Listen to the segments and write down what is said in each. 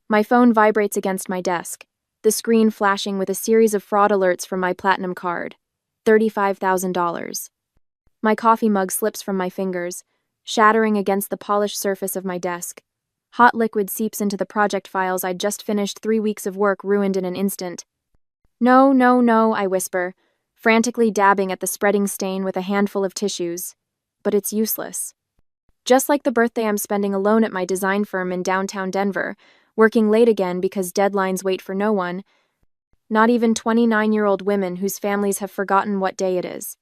My phone vibrates against my desk, the screen flashing with a series of fraud alerts from my platinum card. $35,000. My coffee mug slips from my fingers, shattering against the polished surface of my desk. Hot liquid seeps into the project files I'd just finished, 3 weeks of work ruined in an instant. No, no, no, I whisper, frantically dabbing at the spreading stain with a handful of tissues. But it's useless. Just like the birthday I'm spending alone at my design firm in downtown Denver, working late again because deadlines wait for no one, not even 29-year-old women whose families have forgotten what day it is.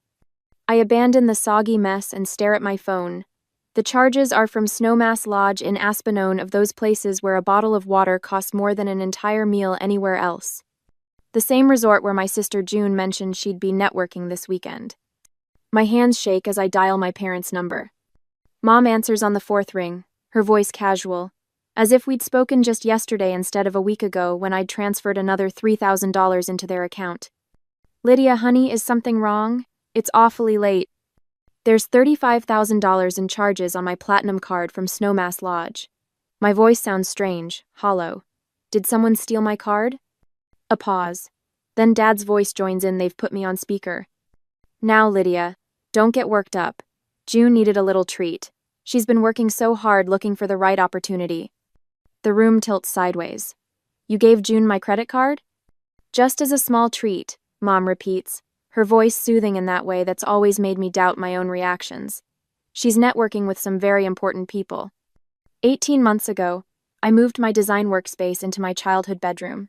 I abandon the soggy mess and stare at my phone. The charges are from Snowmass Lodge in Aspen, of those places where a bottle of water costs more than an entire meal anywhere else. The same resort where my sister June mentioned she'd be networking this weekend. My hands shake as I dial my parents' number. Mom answers on the 4th ring, her voice casual, as if we'd spoken just yesterday instead of a week ago when I'd transferred another $3,000 into their account. Lydia, honey, is something wrong? It's awfully late. There's $35,000 in charges on my platinum card from Snowmass Lodge. My voice sounds strange, hollow. Did someone steal my card? A pause. Then Dad's voice joins in. They've put me on speaker. Now, Lydia, don't get worked up. June needed a little treat. She's been working so hard looking for the right opportunity. The room tilts sideways. You gave June my credit card? Just as a small treat, Mom repeats, her voice soothing in that way that's always made me doubt my own reactions. She's networking with some very important people. 18 months ago, I moved my design workspace into my childhood bedroom.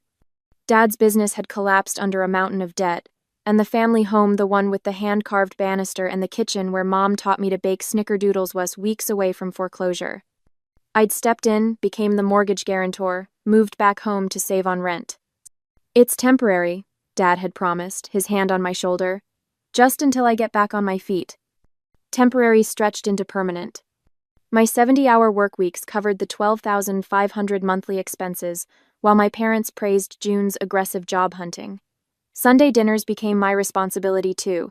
Dad's business had collapsed under a mountain of debt, and the family home, the one with the hand-carved banister and the kitchen where Mom taught me to bake snickerdoodles, was weeks away from foreclosure. I'd stepped in, became the mortgage guarantor, moved back home to save on rent. It's temporary, Dad had promised, his hand on my shoulder, just until I get back on my feet. Temporary stretched into permanent. My 70-hour work weeks covered the $12,500 monthly expenses, while my parents praised June's aggressive job hunting. Sunday dinners became my responsibility too,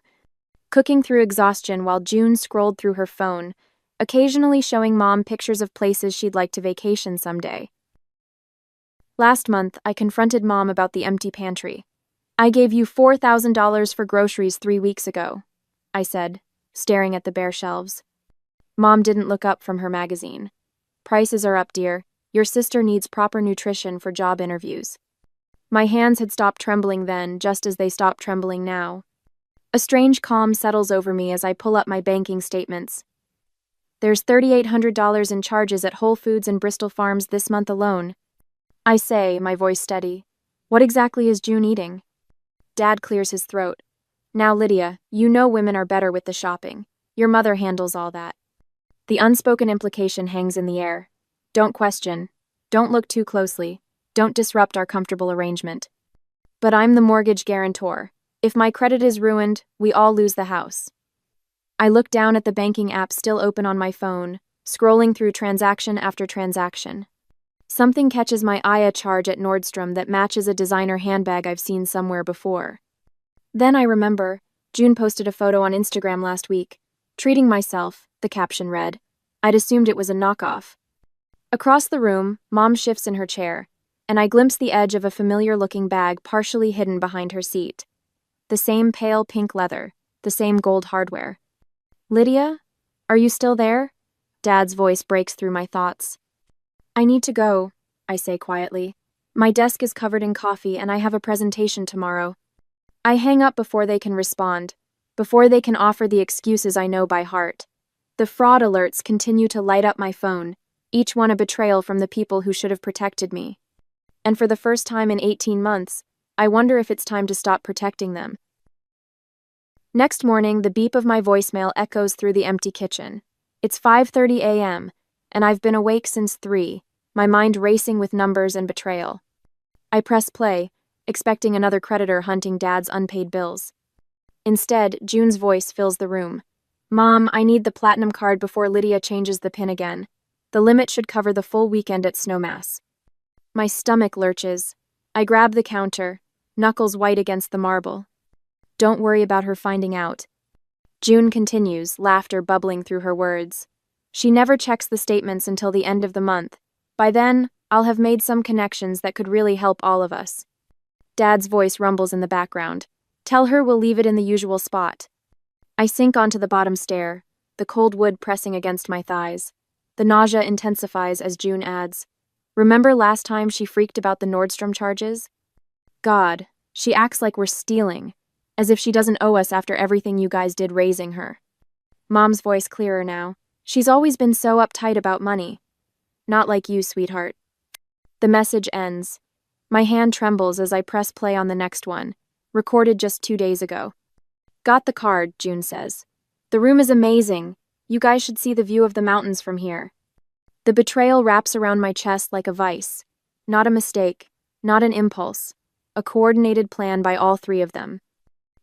cooking through exhaustion while June scrolled through her phone, occasionally showing Mom pictures of places she'd like to vacation someday. Last month, I confronted Mom about the empty pantry. I gave you $4,000 for groceries 3 weeks ago, I said, staring at the bare shelves. Mom didn't look up from her magazine. Prices are up, dear. Your sister needs proper nutrition for job interviews. My hands had stopped trembling then, just as they stopped trembling now. A strange calm settles over me as I pull up my banking statements. There's $3,800 in charges at Whole Foods and Bristol Farms this month alone. I say, my voice steady. What exactly is June eating? Dad clears his throat. Now, Lydia, you know women are better with the shopping. Your mother handles all that. The unspoken implication hangs in the air. Don't question. Don't look too closely. Don't disrupt our comfortable arrangement. But I'm the mortgage guarantor. If my credit is ruined, we all lose the house. I look down at the banking app still open on my phone, scrolling through transaction after transaction. Something catches my eye, a charge at Nordstrom that matches a designer handbag I've seen somewhere before. Then I remember, June posted a photo on Instagram last week. Treating myself, the caption read. I'd assumed it was a knockoff. Across the room, Mom shifts in her chair, and I glimpse the edge of a familiar-looking bag partially hidden behind her seat. The same pale pink leather, the same gold hardware. Lydia? Are you still there? Dad's voice breaks through my thoughts. I need to go, I say quietly. My desk is covered in coffee and I have a presentation tomorrow. I hang up before they can respond, before they can offer the excuses I know by heart. The fraud alerts continue to light up my phone, each one a betrayal from the people who should have protected me. And for the first time in 18 months, I wonder if it's time to stop protecting them. Next morning, the beep of my voicemail echoes through the empty kitchen. It's 5:30 a.m., and I've been awake since 3, my mind racing with numbers and betrayal. I press play, expecting another creditor hunting Dad's unpaid bills. Instead, June's voice fills the room. Mom, I need the platinum card before Lydia changes the PIN again. The limit should cover the full weekend at Snowmass. My stomach lurches. I grab the counter, knuckles white against the marble. Don't worry about her finding out. June continues, laughter bubbling through her words. She never checks the statements until the end of the month. By then, I'll have made some connections that could really help all of us. Dad's voice rumbles in the background. Tell her we'll leave it in the usual spot. I sink onto the bottom stair, the cold wood pressing against my thighs. The nausea intensifies as June adds, remember last time she freaked about the Nordstrom charges? God, she acts like we're stealing, as if she doesn't owe us after everything you guys did raising her. Mom's voice clearer now. She's always been so uptight about money. Not like you, sweetheart. The message ends. My hand trembles as I press play on the next one, recorded just 2 days ago. Got the card, June says. The room is amazing. You guys should see the view of the mountains from here. The betrayal wraps around my chest like a vice. Not a mistake, not an impulse. A coordinated plan by all three of them.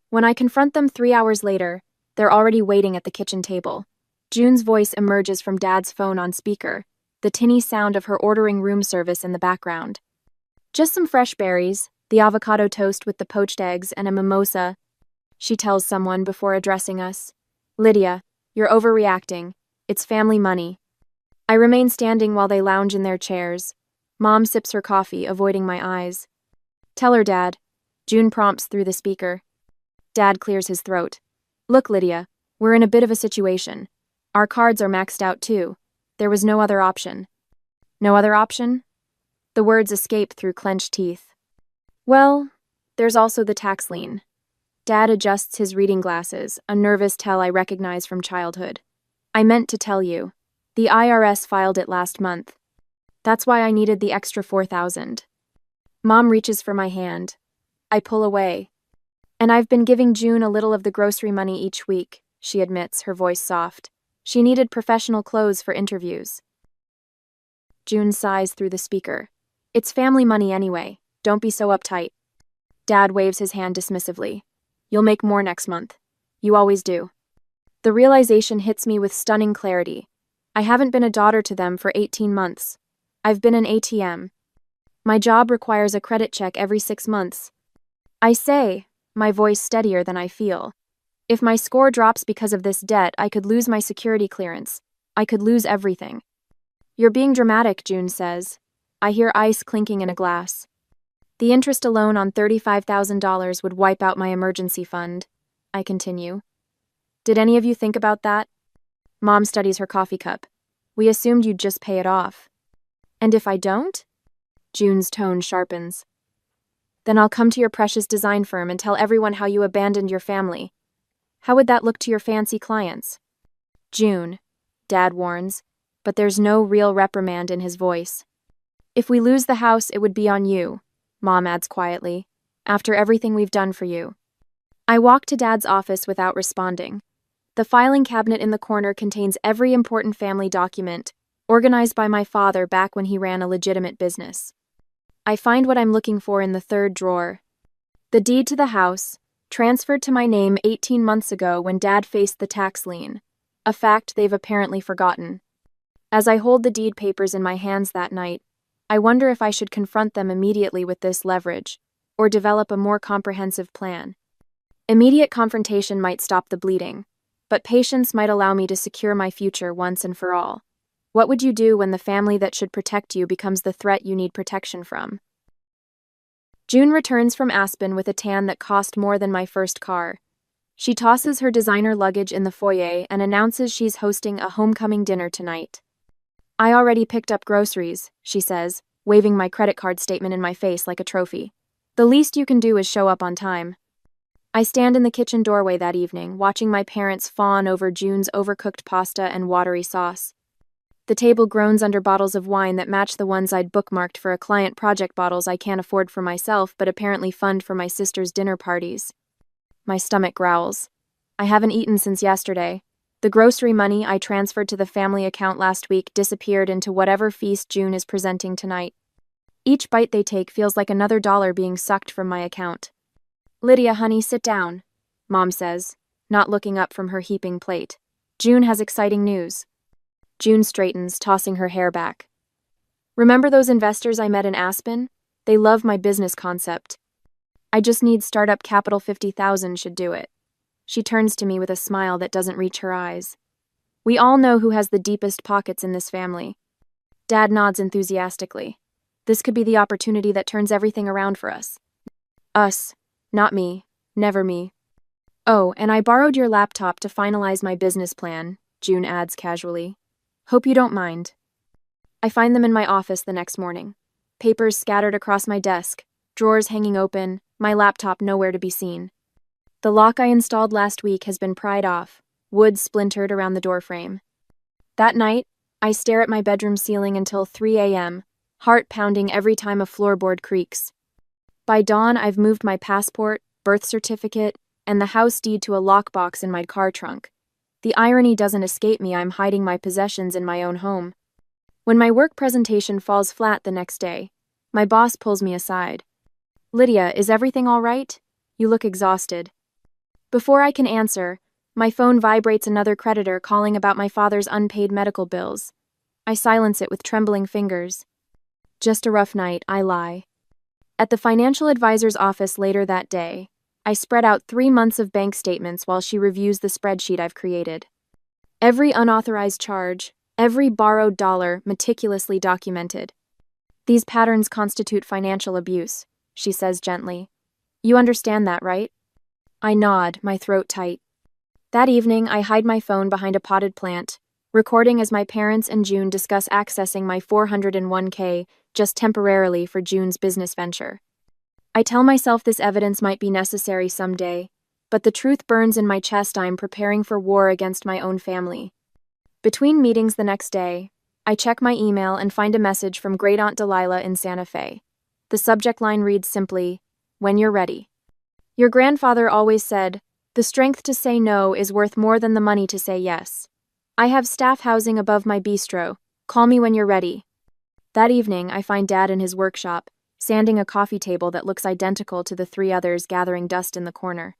When I confront them 3 hours later, they're already waiting at the kitchen table. June's voice emerges from Dad's phone on speaker, the tinny sound of her ordering room service in the background. Just some fresh berries, the avocado toast with the poached eggs, and a mimosa, she tells someone before addressing us. Lydia, you're overreacting. It's family money. I remain standing while they lounge in their chairs. Mom sips her coffee, avoiding my eyes. Tell her, Dad. June prompts through the speaker. Dad clears his throat. Look, Lydia, we're in a bit of a situation. Our cards are maxed out too. There was no other option. No other option? The words escape through clenched teeth. Well, there's also the tax lien. Dad adjusts his reading glasses, a nervous tell I recognize from childhood. I meant to tell you. The IRS filed it last month. That's why I needed the extra $4,000. Mom reaches for my hand. I pull away. And I've been giving June a little of the grocery money each week, she admits, her voice soft. She needed professional clothes for interviews. June sighs through the speaker. It's family money anyway. Don't be so uptight. Dad waves his hand dismissively. You'll make more next month. You always do. The realization hits me with stunning clarity. I haven't been a daughter to them for 18 months. I've been an ATM. My job requires a credit check every 6 months. I say, my voice steadier than I feel. If my score drops because of this debt, I could lose my security clearance. I could lose everything. You're being dramatic, June says. I hear ice clinking in a glass. The interest alone on $35,000 would wipe out my emergency fund. I continue. Did any of you think about that? Mom studies her coffee cup. We assumed you'd just pay it off. And if I don't? June's tone sharpens. Then I'll come to your precious design firm and tell everyone how you abandoned your family. How would that look to your fancy clients? June, Dad warns, but there's no real reprimand in his voice. If we lose the house, it would be on you, Mom adds quietly, after everything we've done for you. I walk to Dad's office without responding. The filing cabinet in the corner contains every important family document, organized by my father back when he ran a legitimate business. I find what I'm looking for in the third drawer. The deed to the house, transferred to my name 18 months ago when Dad faced the tax lien, a fact they've apparently forgotten. As I hold the deed papers in my hands that night, I wonder if I should confront them immediately with this leverage, or develop a more comprehensive plan. Immediate confrontation might stop the bleeding, but patience might allow me to secure my future once and for all. What would you do when the family that should protect you becomes the threat you need protection from? June returns from Aspen with a tan that cost more than my first car. She tosses her designer luggage in the foyer and announces she's hosting a homecoming dinner tonight. I already picked up groceries, she says, waving my credit card statement in my face like a trophy. The least you can do is show up on time. I stand in the kitchen doorway that evening, watching my parents fawn over June's overcooked pasta and watery sauce. The table groans under bottles of wine that match the ones I'd bookmarked for a client project, bottles I can't afford for myself but apparently fund for my sister's dinner parties. My stomach growls. I haven't eaten since yesterday. The grocery money I transferred to the family account last week disappeared into whatever feast June is presenting tonight. Each bite they take feels like another dollar being sucked from my account. Lydia, honey, sit down, Mom says, not looking up from her heaping plate. June has exciting news. June straightens, tossing her hair back. Remember those investors I met in Aspen? They love my business concept. I just need startup capital. 50,000 should do it. She turns to me with a smile that doesn't reach her eyes. We all know who has the deepest pockets in this family. Dad nods enthusiastically. This could be the opportunity that turns everything around for us. Us. Not me. Never me. Oh, and I borrowed your laptop to finalize my business plan, June adds casually. Hope you don't mind. I find them in my office the next morning. Papers scattered across my desk, drawers hanging open, my laptop nowhere to be seen. The lock I installed last week has been pried off, wood splintered around the doorframe. That night, I stare at my bedroom ceiling until 3 a.m., heart pounding every time a floorboard creaks. By dawn, I've moved my passport, birth certificate, and the house deed to a lockbox in my car trunk. The irony doesn't escape me. I'm hiding my possessions in my own home. When my work presentation falls flat the next day, my boss pulls me aside. Lydia, is everything all right? You look exhausted. Before I can answer, my phone vibrates another creditor calling about my father's unpaid medical bills. I silence it with trembling fingers. Just a rough night, I lie. At the financial advisor's office later that day, I spread out 3 months of bank statements while she reviews the spreadsheet I've created. Every unauthorized charge, every borrowed dollar meticulously documented. These patterns constitute financial abuse, she says gently. You understand that, right? I nod, my throat tight. That evening, I hide my phone behind a potted plant, recording as my parents and June discuss accessing my 401k just temporarily for June's business venture. I tell myself this evidence might be necessary someday, but the truth burns in my chest. I'm preparing for war against my own family. Between meetings the next day, I check my email and find a message from Great Aunt Delilah in Santa Fe. The subject line reads simply, "When you're ready." Your grandfather always said, "The strength to say no is worth more than the money to say yes." I have staff housing above my bistro. Call me when you're ready. That evening, I find Dad in his workshop, sanding a coffee table that looks identical to the 3 others gathering dust in the corner.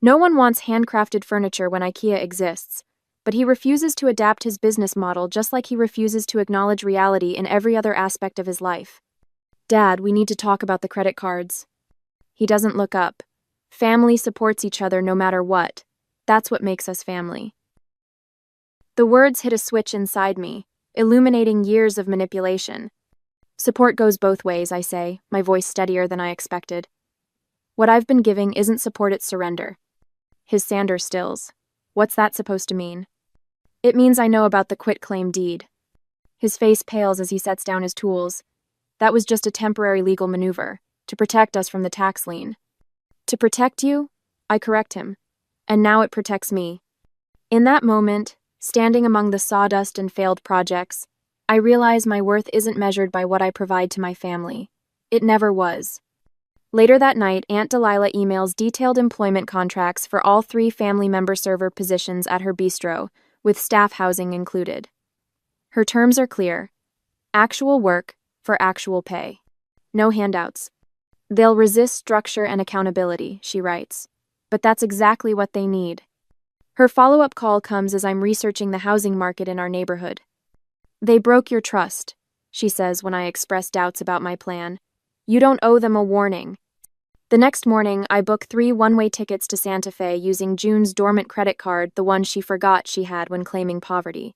No one wants handcrafted furniture when IKEA exists, but he refuses to adapt his business model just like he refuses to acknowledge reality in every other aspect of his life. Dad, we need to talk about the credit cards. He doesn't look up. Family supports each other no matter what. That's what makes us family. The words hit a switch inside me, illuminating years of manipulation. Support goes both ways, I say, my voice steadier than I expected. What I've been giving isn't support, it's surrender. His sander stills. What's that supposed to mean? It means I know about the quitclaim deed. His face pales as he sets down his tools. That was just a temporary legal maneuver, to protect us from the tax lien. To protect you? I correct him. And now it protects me. In that moment, standing among the sawdust and failed projects, I realize my worth isn't measured by what I provide to my family. It never was. Later that night, Aunt Delilah emails detailed employment contracts for all 3 family member server positions at her bistro, with staff housing included. Her terms are clear. Actual work for actual pay. No handouts. They'll resist structure and accountability, she writes. But that's exactly what they need. Her follow-up call comes as I'm researching the housing market in our neighborhood. They broke your trust, she says when I express doubts about my plan. You don't owe them a warning. The next morning, I book 3 one-way tickets to Santa Fe using June's dormant credit card, the one she forgot she had when claiming poverty.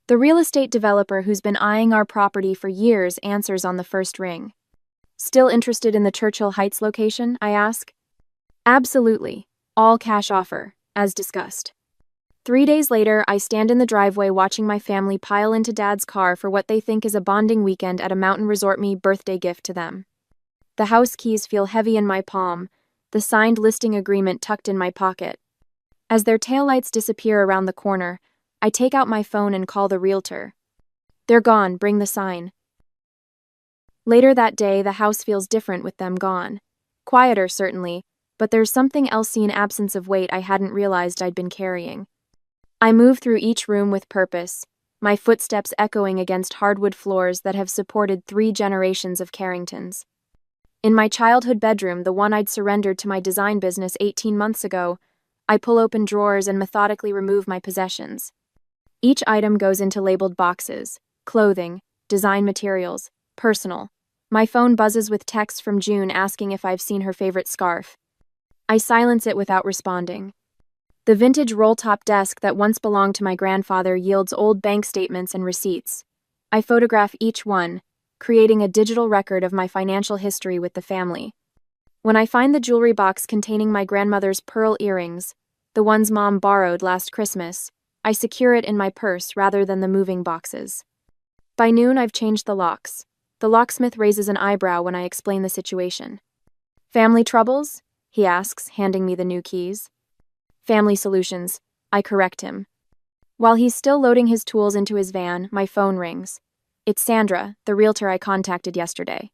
The real estate developer who's been eyeing our property for years answers on the first ring. Still interested in the Churchill Heights location, I ask? Absolutely. All cash offer, as discussed. 3 days later, I stand in the driveway watching my family pile into Dad's car for what they think is a bonding weekend at a mountain resort, me birthday gift to them. The house keys feel heavy in my palm, the signed listing agreement tucked in my pocket. As their taillights disappear around the corner, I take out my phone and call the realtor. They're gone, bring the sign. Later that day, the house feels different with them gone. Quieter, certainly, but there's something else, an absence of weight I hadn't realized I'd been carrying. I move through each room with purpose, my footsteps echoing against hardwood floors that have supported 3 generations of Carringtons. In my childhood bedroom, the one I'd surrendered to my design business 18 months ago, I pull open drawers and methodically remove my possessions. Each item goes into labeled boxes: clothing, design materials, personal. My phone buzzes with texts from June asking if I've seen her favorite scarf. I silence it without responding. The vintage roll-top desk that once belonged to my grandfather yields old bank statements and receipts. I photograph each one, creating a digital record of my financial history with the family. When I find the jewelry box containing my grandmother's pearl earrings, the ones Mom borrowed last Christmas, I secure it in my purse rather than the moving boxes. By noon, I've changed the locks. The locksmith raises an eyebrow when I explain the situation. Family troubles? He asks, handing me the new keys. Family solutions, I correct him. While he's still loading his tools into his van, my phone rings. It's Sandra, the realtor I contacted yesterday.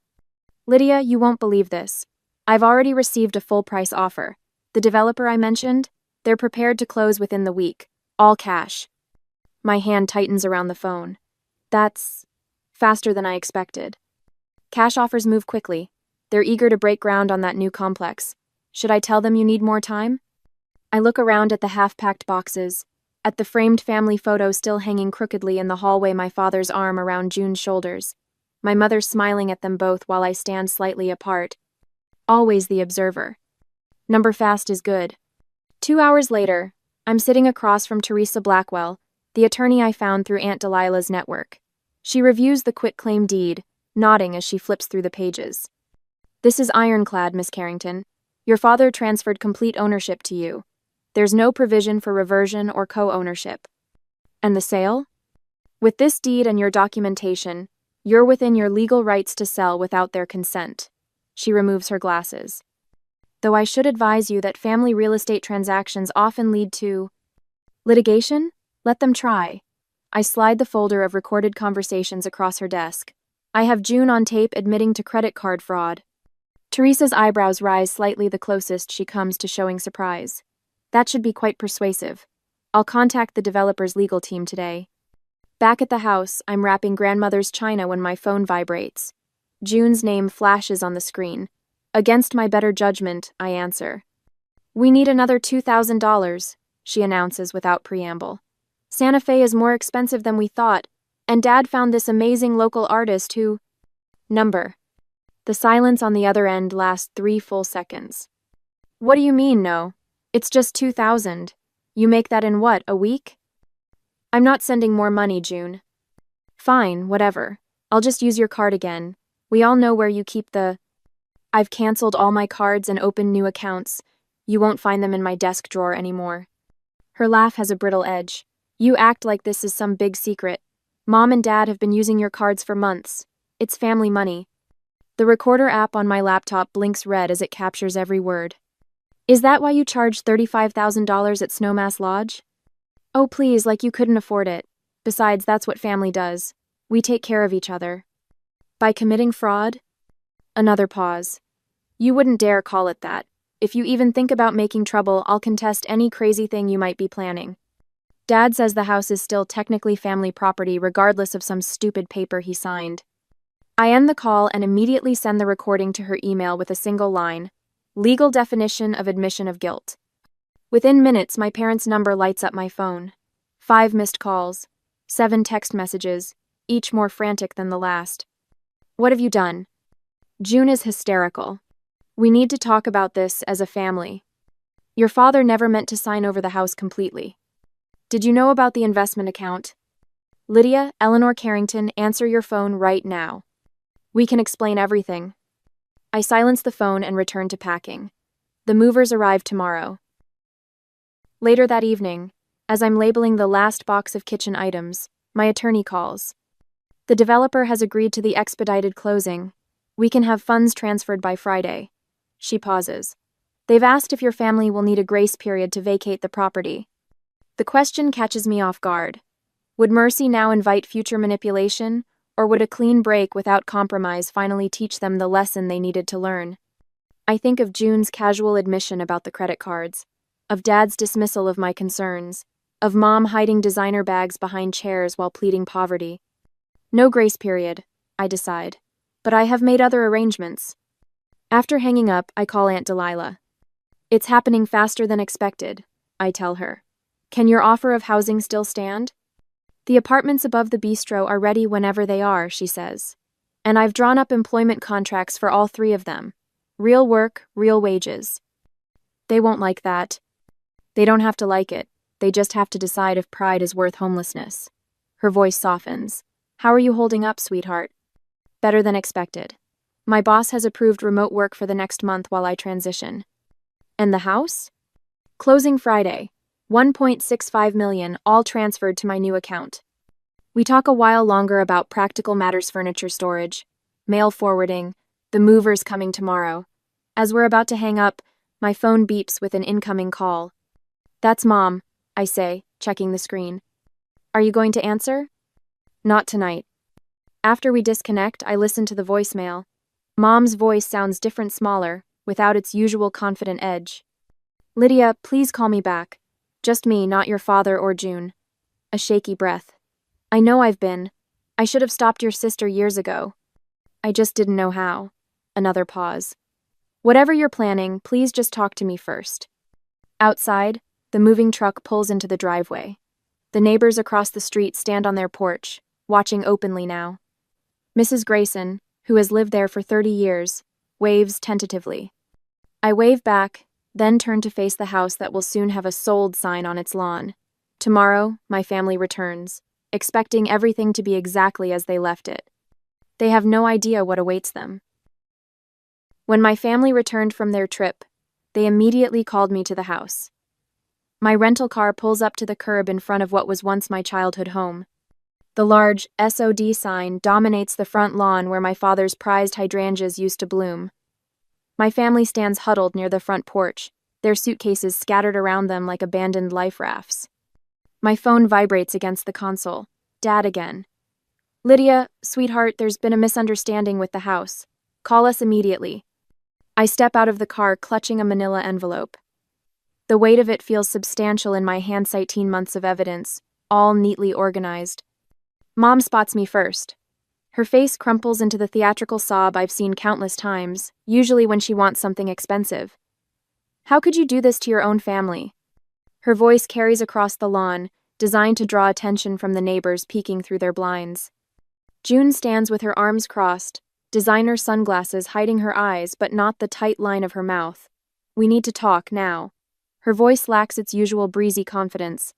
Lydia, you won't believe this. I've already received a full-price offer. The developer I mentioned, they're prepared to close within the week, all cash. My hand tightens around the phone. That's faster than I expected. Cash offers move quickly. They're eager to break ground on that new complex. Should I tell them you need more time? I look around at the half-packed boxes, at the framed family photo still hanging crookedly in the hallway, my father's arm around June's shoulders, my mother smiling at them both while I stand slightly apart. Always the observer. Number fast is good. 2 hours later, I'm sitting across from Teresa Blackwell, the attorney I found through Aunt Delilah's network. She reviews the quitclaim deed, nodding as she flips through the pages. This is ironclad, Miss Carrington. Your father transferred complete ownership to you. There's no provision for reversion or co-ownership. And the sale? With this deed and your documentation, you're within your legal rights to sell without their consent. She removes her glasses. Though I should advise you that family real estate transactions often lead to litigation? Let them try. I slide the folder of recorded conversations across her desk. I have June on tape admitting to credit card fraud. Teresa's eyebrows rise slightly the closest she comes to showing surprise. That should be quite persuasive. I'll contact the developer's legal team today. Back at the house, I'm wrapping grandmother's china when my phone vibrates. June's name flashes on the screen. Against my better judgment, I answer. We need another $2,000, she announces without preamble. Santa Fe is more expensive than we thought, and Dad found this amazing local artist who… Number. The silence on the other end lasts 3 full seconds. What do you mean, no? It's just 2,000. You make that in what, a week? I'm not sending more money, June. Fine, whatever. I'll just use your card again. We all know where you keep the… I've canceled all my cards and opened new accounts. You won't find them in my desk drawer anymore. Her laugh has a brittle edge. You act like this is some big secret. Mom and Dad have been using your cards for months. It's family money. The recorder app on my laptop blinks red as it captures every word. Is that why you charged $35,000 at Snowmass Lodge? Oh, please, like you couldn't afford it. Besides, that's what family does. We take care of each other. By committing fraud? Another pause. You wouldn't dare call it that. If you even think about making trouble, I'll contest any crazy thing you might be planning. Dad says the house is still technically family property regardless of some stupid paper he signed. I end the call and immediately send the recording to her email with a single line. Legal definition of admission of guilt. Within minutes, my parents' number lights up my phone. 5 missed calls. 7 text messages, each more frantic than the last. What have you done? June is hysterical. We need to talk about this as a family. Your father never meant to sign over the house completely. Did you know about the investment account? Lydia, Eleanor Carrington, answer your phone right now. We can explain everything. I silence the phone and return to packing. The movers arrive tomorrow. Later that evening, as I'm labeling the last box of kitchen items, my attorney calls. The developer has agreed to the expedited closing. We can have funds transferred by Friday. She pauses. They've asked if your family will need a grace period to vacate the property. The question catches me off guard. Would mercy now invite future manipulation, or would a clean break without compromise finally teach them the lesson they needed to learn? I think of June's casual admission about the credit cards, of Dad's dismissal of my concerns, of Mom hiding designer bags behind chairs while pleading poverty. No grace period, I decide, but I have made other arrangements. After hanging up, I call Aunt Delilah. It's happening faster than expected, I tell her. Can your offer of housing still stand? The apartments above the bistro are ready whenever they are, she says. And I've drawn up employment contracts for all 3 of them. Real work, real wages. They won't like that. They don't have to like it. They just have to decide if pride is worth homelessness. Her voice softens. How are you holding up, sweetheart? Better than expected. My boss has approved remote work for the next month while I transition. And the house? Closing Friday. 1.65 million, all transferred to my new account. We talk a while longer about practical matters, furniture storage, mail forwarding, the movers coming tomorrow. As we're about to hang up, my phone beeps with an incoming call. That's Mom, I say, checking the screen. Are you going to answer? Not tonight. After we disconnect, I listen to the voicemail. Mom's voice sounds different, smaller, without its usual confident edge. Lydia, please call me back. Just me, not your father or June. A shaky breath. I know I've been. I should have stopped your sister years ago. I just didn't know how. Another pause. Whatever you're planning, please just talk to me first. Outside, the moving truck pulls into the driveway. The neighbors across the street stand on their porch, watching openly now. Mrs. Grayson, who has lived there for 30 years, waves tentatively. I wave back, then turn to face the house that will soon have a sold sign on its lawn. Tomorrow, my family returns, expecting everything to be exactly as they left it. They have no idea what awaits them. When my family returned from their trip, they immediately called me to the house. My rental car pulls up to the curb in front of what was once my childhood home. The large SOD sign dominates the front lawn where my father's prized hydrangeas used to bloom. My family stands huddled near the front porch, their suitcases scattered around them like abandoned life rafts. My phone vibrates against the console. Dad again. Lydia, sweetheart, there's been a misunderstanding with the house. Call us immediately. I step out of the car clutching a manila envelope. The weight of it feels substantial in my hands. 18 months of evidence, all neatly organized. Mom spots me first. Her face crumples into the theatrical sob I've seen countless times, usually when she wants something expensive. How could you do this to your own family? Her voice carries across the lawn, designed to draw attention from the neighbors peeking through their blinds. June stands with her arms crossed, designer sunglasses hiding her eyes but not the tight line of her mouth. We need to talk now. Her voice lacks its usual breezy confidence.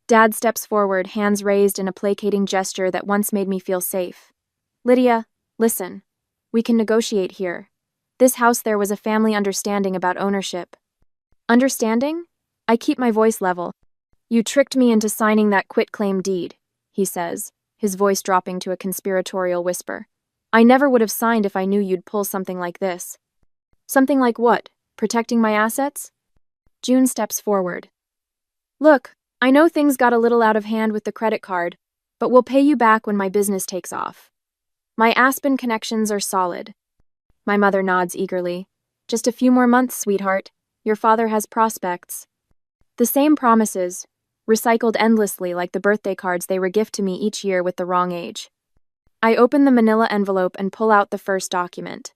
Dad steps forward, hands raised in a placating gesture that once made me feel safe. Lydia, listen. We can negotiate here. This house, there was a family understanding about ownership. Understanding? I keep my voice level. You tricked me into signing that quitclaim deed, he says, his voice dropping to a conspiratorial whisper. I never would have signed if I knew you'd pull something like this. Something like what? Protecting my assets? June steps forward. Look, I know things got a little out of hand with the credit card, but we'll pay you back when my business takes off. My Aspen connections are solid. My mother nods eagerly. Just a few more months, sweetheart. Your father has prospects. The same promises, recycled endlessly like the birthday cards they regift to me each year with the wrong age. I open the manila envelope and pull out the first document.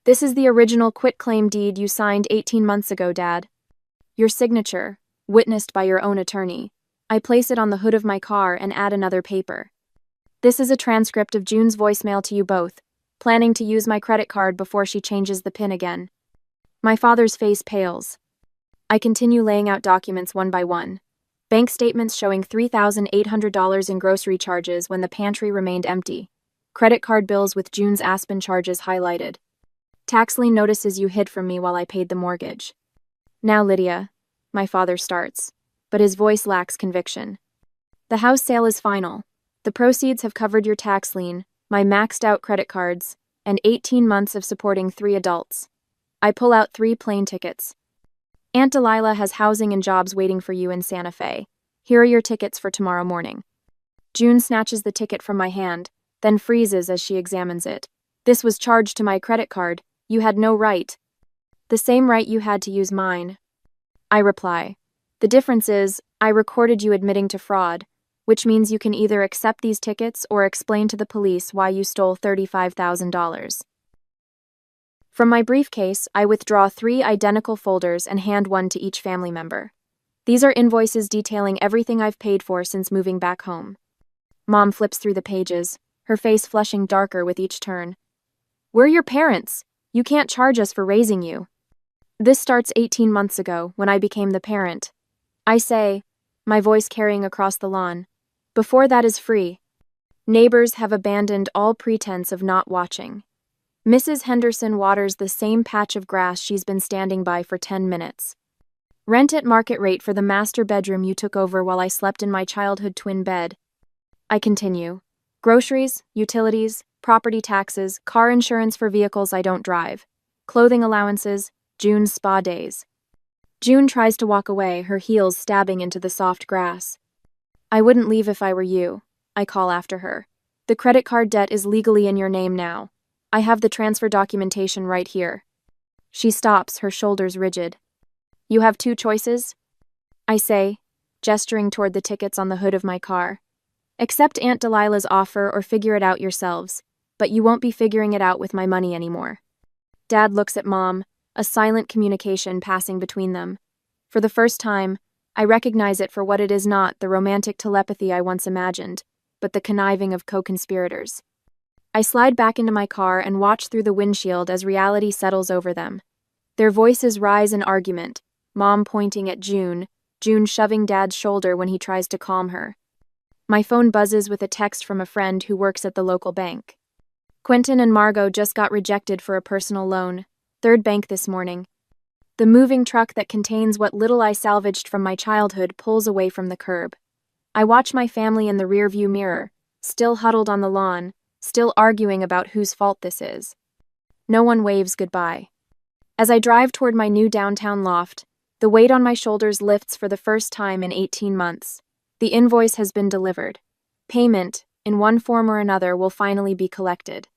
This is the original quitclaim deed you signed 18 months ago, Dad. Your signature, witnessed by your own attorney. I place it on the hood of my car and add another paper. This is a transcript of June's voicemail to you both, planning to use my credit card before she changes the PIN again. My father's face pales. I continue laying out documents one by one. Bank statements showing $3,800 in grocery charges when the pantry remained empty. Credit card bills with June's Aspen charges highlighted. Tax lien notices you hid from me while I paid the mortgage. Now, Lydia, my father starts, but his voice lacks conviction. The house sale is final. The proceeds have covered your tax lien, my maxed out credit cards, and 18 months of supporting 3 adults. I pull out 3 plane tickets. Aunt Delilah has housing and jobs waiting for you in Santa Fe. Here are your tickets for tomorrow morning. June snatches the ticket from my hand, then freezes as she examines it. This was charged to my credit card. You had no right. The same right you had to use mine. I reply. The difference is, I recorded you admitting to fraud, which means you can either accept these tickets or explain to the police why you stole $35,000. From my briefcase, I withdraw 3 identical folders and hand one to each family member. These are invoices detailing everything I've paid for since moving back home. Mom flips through the pages, her face flushing darker with each turn. We're your parents. You can't charge us for raising you. This starts 18 months ago, when I became the parent. I say, my voice carrying across the lawn. Before that is free. Neighbors have abandoned all pretense of not watching. Mrs. Henderson waters the same patch of grass she's been standing by for 10 minutes. Rent at market rate for the master bedroom you took over while I slept in my childhood twin bed. I continue. Groceries, utilities, property taxes, car insurance for vehicles I don't drive, clothing allowances, June's spa days. June tries to walk away, her heels stabbing into the soft grass. I wouldn't leave if I were you, I call after her. The credit card debt is legally in your name now. I have the transfer documentation right here. She stops, her shoulders rigid. You have two choices? I say, gesturing toward the tickets on the hood of my car. Accept Aunt Delilah's offer or figure it out yourselves, but you won't be figuring it out with my money anymore. Dad looks at Mom, a silent communication passing between them. For the first time, I recognize it for what it is, not the romantic telepathy I once imagined, but the conniving of co-conspirators. I slide back into my car and watch through the windshield as reality settles over them. Their voices rise in argument, Mom pointing at June shoving Dad's shoulder when he tries to calm her. My phone buzzes with a text from a friend who works at the local bank. Quentin and Margot just got rejected for a personal loan. Third bank this morning. The moving truck that contains what little I salvaged from my childhood pulls away from the curb. I watch my family in the rearview mirror, still huddled on the lawn, still arguing about whose fault this is. No one waves goodbye. As I drive toward my new downtown loft, the weight on my shoulders lifts for the first time in 18 months. The invoice has been delivered. Payment, in one form or another, will finally be collected.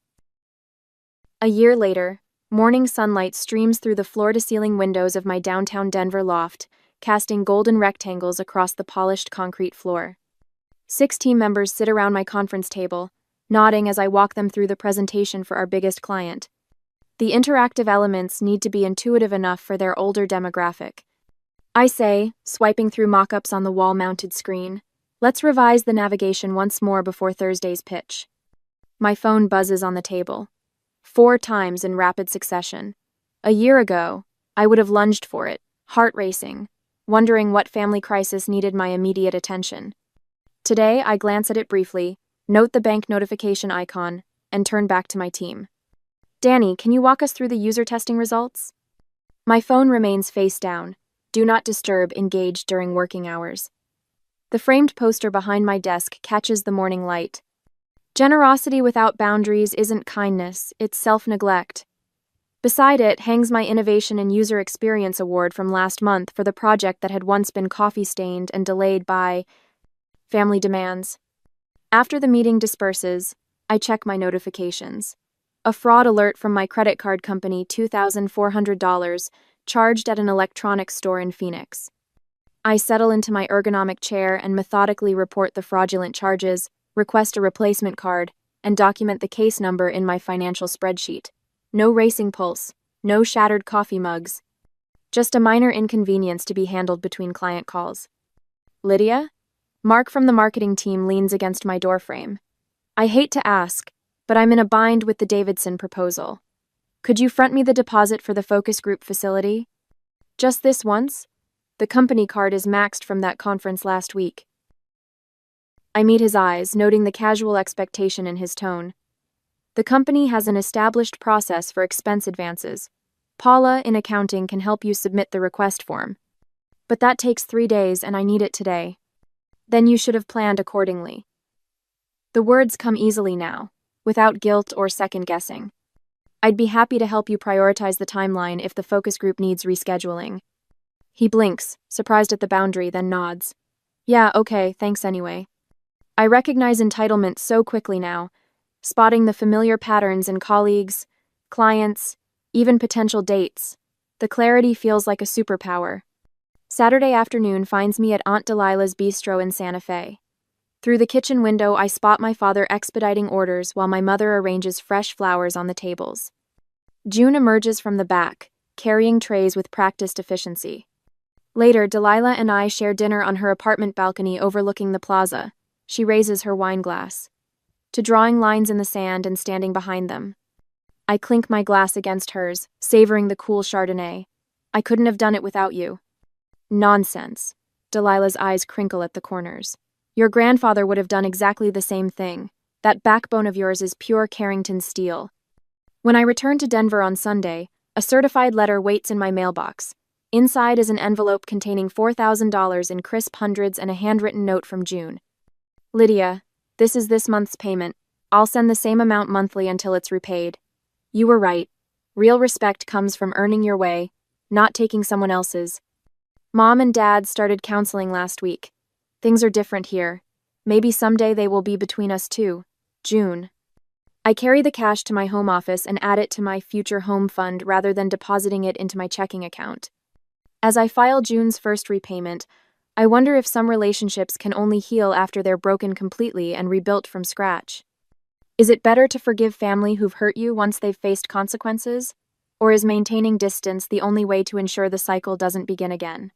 A year later, morning sunlight streams through the floor-to-ceiling windows of my downtown Denver loft, casting golden rectangles across the polished concrete floor. 6 team members sit around my conference table, nodding as I walk them through the presentation for our biggest client. The interactive elements need to be intuitive enough for their older demographic. I say, swiping through mock-ups on the wall-mounted screen, let's revise the navigation once more before Thursday's pitch. My phone buzzes on the table. 4 times in rapid succession. A year ago, I would have lunged for it, heart racing, wondering what family crisis needed my immediate attention. Today, I glance at it briefly, note the bank notification icon, and turn back to my team. Danny, can you walk us through the user testing results? My phone remains face down. Do not disturb engaged during working hours. The framed poster behind my desk catches the morning light. Generosity without boundaries isn't kindness, it's self-neglect. Beside it hangs my Innovation and User Experience Award from last month for the project that had once been coffee-stained and delayed by family demands. After the meeting disperses, I check my notifications. A fraud alert from my credit card company, $2,400, charged at an electronics store in Phoenix. I settle into my ergonomic chair and methodically report the fraudulent charges, request a replacement card, and document the case number in my financial spreadsheet. No racing pulse, no shattered coffee mugs. Just a minor inconvenience to be handled between client calls. Lydia? Mark from the marketing team leans against my doorframe. I hate to ask, but I'm in a bind with the Davidson proposal. Could you front me the deposit for the focus group facility? Just this once? The company card is maxed from that conference last week. I meet his eyes, noting the casual expectation in his tone. The company has an established process for expense advances. Paula in accounting can help you submit the request form. But that takes 3 days and I need it today. Then you should have planned accordingly. The words come easily now, without guilt or second guessing. I'd be happy to help you prioritize the timeline if the focus group needs rescheduling. He blinks, surprised at the boundary, then nods. Yeah, okay, thanks anyway. I recognize entitlement so quickly now, spotting the familiar patterns in colleagues, clients, even potential dates. The clarity feels like a superpower. Saturday afternoon finds me at Aunt Delilah's Bistro in Santa Fe. Through the kitchen window, I spot my father expediting orders while my mother arranges fresh flowers on the tables. June emerges from the back, carrying trays with practiced efficiency. Later, Delilah and I share dinner on her apartment balcony overlooking the plaza. She raises her wine glass to drawing lines in the sand and standing behind them. I clink my glass against hers, savoring the cool Chardonnay. I couldn't have done it without you. Nonsense. Delilah's eyes crinkle at the corners. Your grandfather would have done exactly the same thing. That backbone of yours is pure Carrington steel. When I return to Denver on Sunday, a certified letter waits in my mailbox. Inside is an envelope containing $4,000 in crisp hundreds and a handwritten note from June. Lydia, this is this month's payment. I'll send the same amount monthly until it's repaid. You were right. Real respect comes from earning your way, not taking someone else's. Mom and Dad started counseling last week. Things are different here. Maybe someday they will be between us too. June. I carry the cash to my home office and add it to my future home fund rather than depositing it into my checking account. As I file June's first repayment, I wonder if some relationships can only heal after they're broken completely and rebuilt from scratch. Is it better to forgive family who've hurt you once they've faced consequences? Or is maintaining distance the only way to ensure the cycle doesn't begin again?